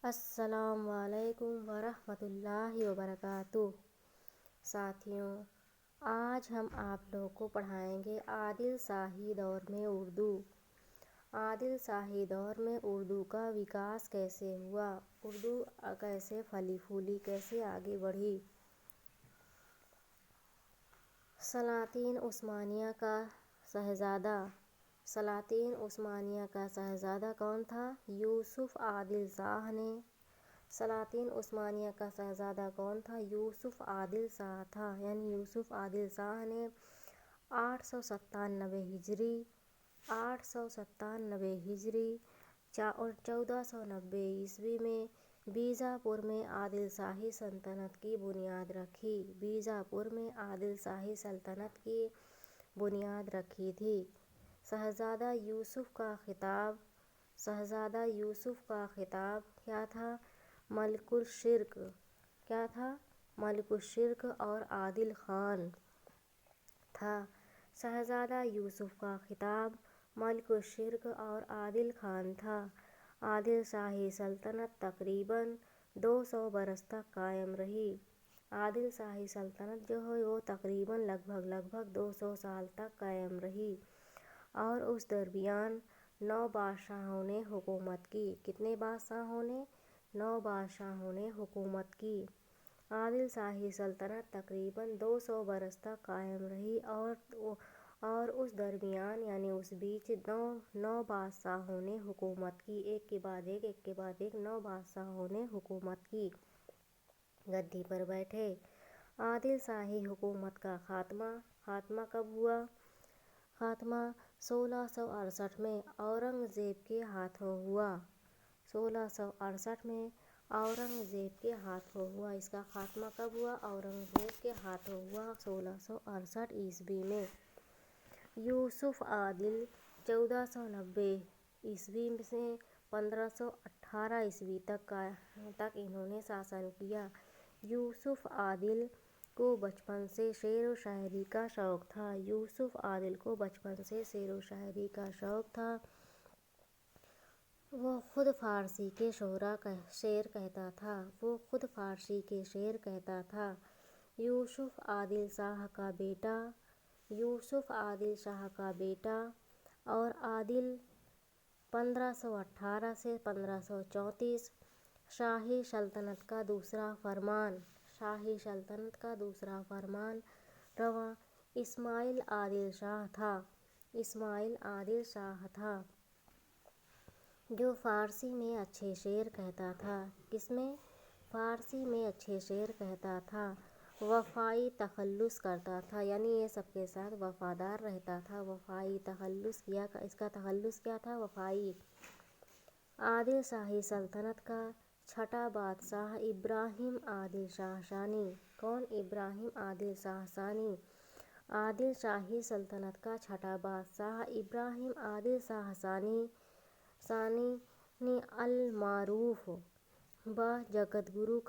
السلام علیکم ورحمۃ اللہ وبرکاتہ۔ ساتھیوں، آج ہم آپ لوگوں کو پڑھائیں گے عادل شاہی دور میں اردو۔ عادل شاہی دور میں اردو کا وکاس کیسے ہوا، اردو کیسے پھلی پھولی، کیسے آگے بڑھی۔ سلاطین عثمانیہ کا شہزادہ۔ سلاطین عثمانیہ کا شہزادہ کون تھا؟ یوسف عادل شاہ نے۔ سلاطین عثمانیہ کا شہزادہ کون تھا؟ یوسف عادل شاہ تھا، یعنی یوسف عادل شاہ نے 897 ہجری 1490 عیسوی میں بیجاپور میں عادل شاہی سلطنت کی بنیاد رکھی۔ بیجاپور میں عادل شاہی سلطنت کی بنیاد رکھی تھی۔ شہزادہ یوسف کا خطاب کیا تھا؟ ملک الشرق۔ کیا تھا؟ ملک الشرق اور عادل خان تھا۔ شہزادہ یوسف کا خطاب ملک الشرق اور عادل خان تھا۔ عادل شاہی سلطنت تقریباً 200 برس تک قائم رہی۔ عادل شاہی سلطنت جو ہے وہ تقریباً لگ بھگ 200 سال تک قائم رہی، اور اس درمیان 9 بادشاہوں نے حکومت کی۔ کتنے بادشاہوں نے؟ 9 بادشاہوں نے حکومت کی۔ عادل شاہی سلطنت تقریباً 200 برس تک قائم رہی، اور اس درمیان یعنی اس بیچ 9 بادشاہوں نے حکومت کی۔ ایک کے بعد ایک 9 بادشاہوں نے حکومت کی، گدی پر بیٹھے۔ عادل شاہی حکومت کا خاتمہ کب ہوا؟ خاتمہ 1668 میں اورنگزیب کے ہاتھوں ہوا۔ 1668 میں اورنگزیب کے ہاتھوں ہوا۔ اس کا خاتمہ کب ہوا؟ اورنگزیب کے ہاتھوں ہوا 1668 عیسوی میں۔ یوسف عادل 1490 عیسوی سے 1518 عیسوی تک انہوں نے شاسن کیا۔ یوسف عادل کو بچپن سے شعر و شاعری کا شوق تھا۔ یوسف عادل کو بچپن سے شعر و شاعری کا شوق تھا۔ وہ خود فارسی کے شعر کہتا تھا۔ یوسف عادل شاہ کا بیٹا اور عادل 1518 سے 1534 شاہی سلطنت کا دوسرا فرمان رواں اسماعیل عادل شاہ تھا، جو فارسی میں اچھے شعر کہتا تھا۔ کس میں؟ فارسی میں اچھے شعر کہتا تھا۔ وفائی تخلص کرتا تھا، یعنی یہ سب کے ساتھ وفادار رہتا تھا۔ اس کا تخلص کیا تھا؟ وفائی۔ عادل شاہی سلطنت کا چھٹا بادشاہ ابراہیم عادل شاہ ثانی۔ کون؟ ابراہیم عادل شاہ ثانی۔ عادل شاہی سلطنت کا چھٹا بادشاہ ابراہیم عادل شاہ ثانی المعروف بجگت گرو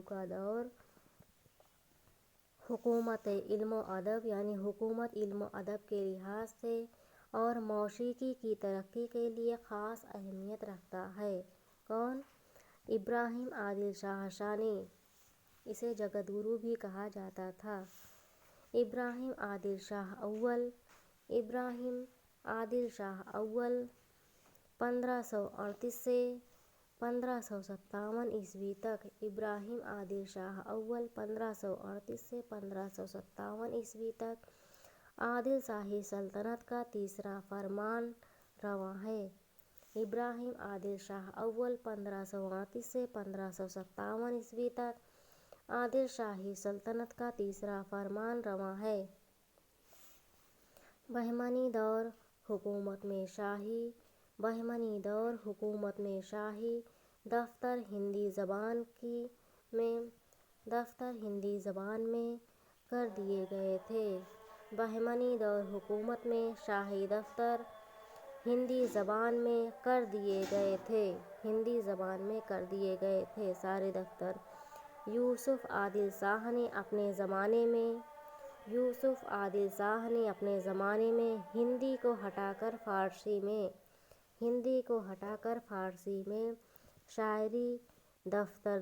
کا دور حکومت علم و ادب کے لحاظ سے اور موسیقی کی ترقی کے لیے خاص اہمیت رکھتا ہے۔ کون؟ ابراہیم عادل شاہ ثانی۔ اسے جگت گرو بھی کہا جاتا تھا۔ ابراہیم عادل شاہ اول 1538 سے 1557 عیسوی تک۔ ابراہیم عادل شاہ اول 1538 سے 1557 عیسوی تک عادل شاہی سلطنت کا تیسرا فرمان رواں ہے۔ ابراہیم عادل شاہ اول 1538 سے 1557 عیسوی تک عادل شاہی سلطنت کا تیسرا فرمان رواں ہے۔ بہمنی دور حکومت میں شاہی دفتر ہندی زبان میں کر دیے گئے تھے۔ بہمنی دور حکومت میں شاہی دفتر ہندی زبان میں کر دیے گئے تھے سارے دفتر۔ یوسف عادل شاہ نے اپنے زمانے میں ہندی کو ہٹا کر فارسی میں ہندی کو ہٹا کر فارسی میں شاہی دفتر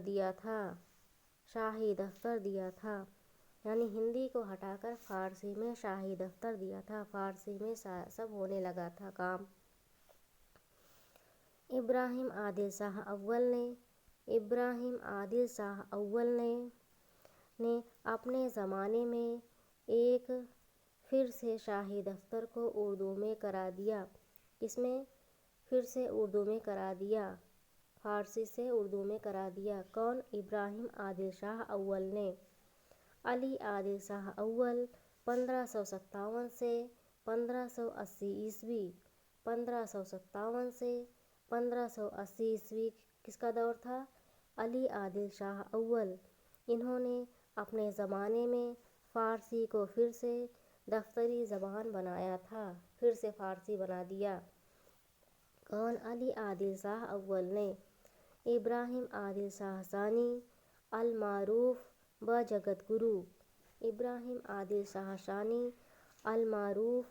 دیا تھا یعنی ہندی کو ہٹا کر فارسی میں شاہی دفتر دیا تھا، فارسی میں سب ہونے لگا تھا کام۔ ابراہیم عادل شاہ اول نے اپنے زمانے میں ایک پھر سے شاہی دفتر کو اردو میں کرا دیا۔ کس میں؟ پھر سے اردو میں کرا دیا، فارسی سے اردو میں کرا دیا۔ کون؟ ابراہیم عادل شاہ اول نے۔ علی عادل شاہ اول 1557 سے 1580 عیسوی 1557 سے 1580 عیسوی کس کا دور تھا؟ علی عادل شاہ اول۔ انہوں نے اپنے زمانے میں فارسی کو پھر سے دفتری زبان بنایا تھا، پھر سے فارسی بنا دیا۔ کون؟ علی عادل شاہ اول نے۔ ابراہیم عادل شاہ ثانی المعروف بجگت گرو۔ ابراہیم عادل شاہ ثانی المعروف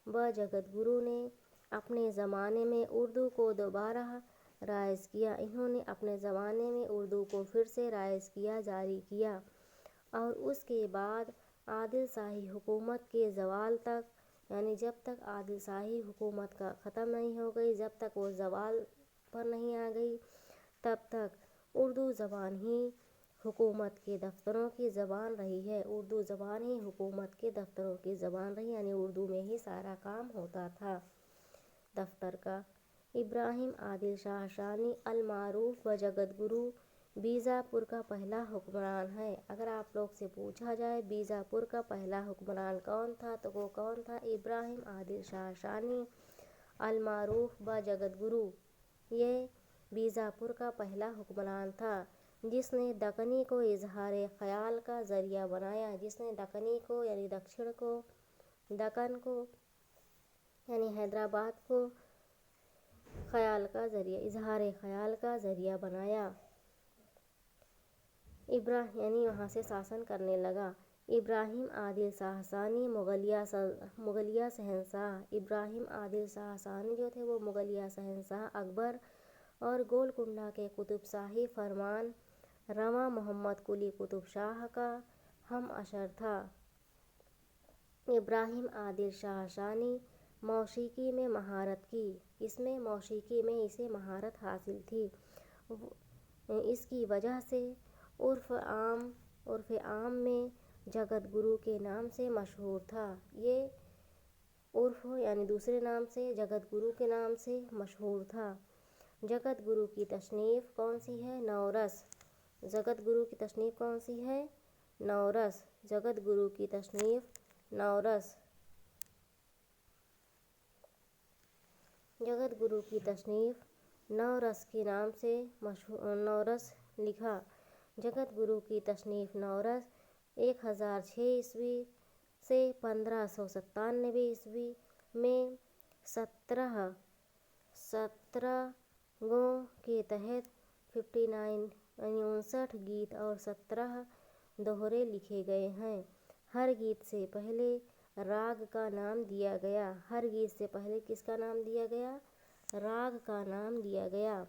بجگت گرو نے اپنے زمانے میں اردو کو دوبارہ رائج کیا۔ انہوں نے اپنے زمانے میں اردو کو پھر سے رائج کیا، جاری کیا، اور اس کے بعد عادل شاہی حکومت کے زوال تک، یعنی جب تک عادل شاہی حکومت کا ختم نہیں ہو گئی، جب تک وہ زوال پر نہیں آ گئی، تب تک اردو زبان ہی حکومت کے دفتروں کی زبان رہی ہے، اردو زبان ہی حکومت کے دفتروں کی زبان رہی، یعنی اردو میں ہی سارا کام ہوتا تھا دفتر کا۔ ابراہیم عادل شاہ ثانی المعروف بجگت گرو بیجاپور کا پہلا حکمران ہے۔ اگر آپ لوگ سے پوچھا جائے بیجاپور کا پہلا حکمران کون تھا تو وہ کون تھا؟ ابراہیم عادل شاہ ثانی المعروف بجگت گرو۔ یہ بیجاپور کا پہلا حکمران تھا جس نے دکنی کو اظہار خیال کا ذریعہ بنایا، جس نے دکنی کو یعنی دکن کو یعنی حیدرآباد کو اظہار خیال کا ذریعہ بنایا، یعنی وہاں سے شاسن کرنے لگا۔ ابراہیم عادل شاہ ثانی مغلیہ شہنشاہ۔ ابراہیم عادل شاہ ثانی جو تھے وہ مغلیہ شہنشاہ اکبر اور گولکنڈہ کے قطب شاہی فرمان رواں محمد قلی قطب شاہ کا ہم عصر تھا۔ ابراہیم عادل شاہ ثانی موسیقی میں مہارت کی، اس میں موسیقی میں اسے مہارت حاصل تھی، اس کی وجہ سے عرف عام میں جگت گرو کے نام سے مشہور تھا۔ یہ عرف یعنی دوسرے نام سے جگت گرو کے نام سے مشہور تھا۔ جگت گرو کی تصنیف کون سی ہے؟ نورس۔ جگت گرو کی تصنیف کون سی ہے؟ نورس۔ جگت گرو کی تصنیف نورس۔ جگت گرو کی تصنیف نورس کے نام سے نورس لکھا۔ جگت گرو کی تصنیف نورس 1006 عیسوی سے 1597 عیسوی میں 17 گوں کے تحت 59 یعنی 59 گیت اور 17 دوہرے لکھے گئے ہیں۔ ہر گیت سے پہلے راگ کا نام دیا گیا۔ ہر گیت سے پہلے کس کا نام دیا گیا؟ راگ کا نام دیا گیا۔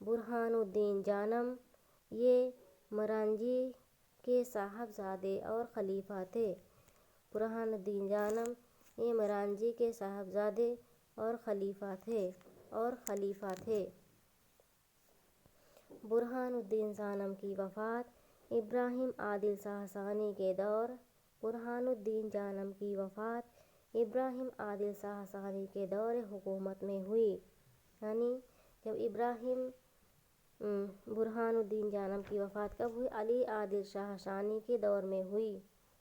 برہان الدین جانم یہ مرانجی کے صاحبزادے اور خلیفہ تھے۔ برہان الدین جانم یہ مرانجی کے صاحبزادے اور خلیفہ تھے۔ برہان الدین جانم کی وفات ابراہیم عادل شاہ ثانی کے دور برہان الدین جانم کی وفات ابراہیم عادل شاہ ثانی کے دور حکومت میں ہوئی، یعنی جب برہان الدین جانم کی وفات کب ہوئی؟ علی عادل شاہ ثانی کے دور میں ہوئی،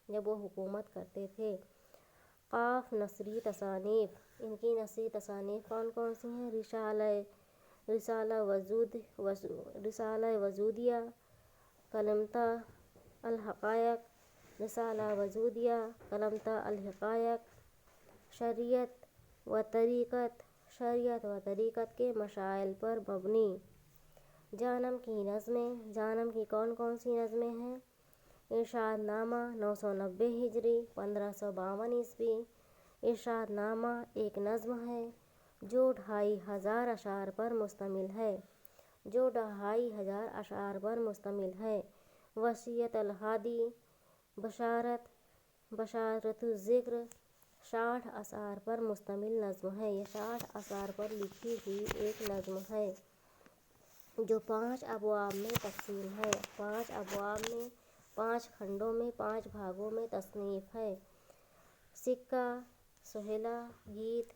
جب وہ حکومت کرتے تھے۔ قاف نثری تصانیف، ان کی نثری تصانیف کون کون سی ہیں؟ رسالہ وجودیہ، کلمتہ الحقائق، شریعت و طریقت کے مسائل پر مبنی۔ جانم کی نظمیں، جانم کی کون کون سی نظمیں ہیں؟ ارشاد نامہ 990 ہجری 1552 عیسوی۔ ارشاد نامہ ایک نظم ہے۔ جو 2500 اشعار پر مشتمل ہے۔ وصیت الہادی بشارت الذکر 60 اشعار پر مشتمل نظم ہے۔ یہ 60 اشعار پر لکھی ہوئی ایک نظم ہے جو 5 ابواب میں تقسیم ہے۔ 5 ابواب میں 5 کھنڈوں میں 5 بھاگوں میں تصنیف ہے۔ سکہ، سہیلا، گیت،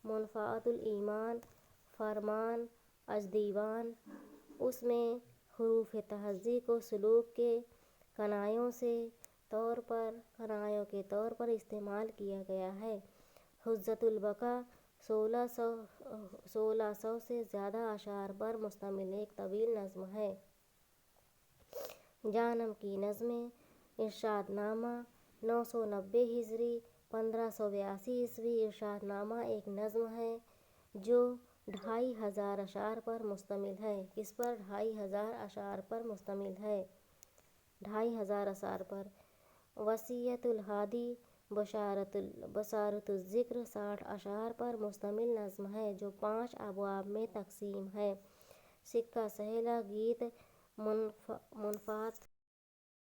منفعت الایمان، فرمان، اژدیوان۔ اس میں حروف تہجی کو سلوک کے کنایوں کے طور پر استعمال کیا گیا ہے۔ حجت البقا 1600 سے زیادہ اشعار پر مشتمل ایک طویل نظم ہے۔ جانم کی نظمیں: ارشاد نامہ 990 ہجری 1582 عیسوی۔ ارشاد نامہ ایک نظم ہے جو 2500 اشعار پر مشتمل ہے۔ کس پر؟ 2500 اشعار پر مشتمل ہے۔ 2500 اشعار پر۔ وصیت الہادی بشارت الذکر 60 اشعار پر مشتمل نظم ہے جو 5 ابواب میں تقسیم ہے۔ سکہ، سہیلا، گیت، منفعت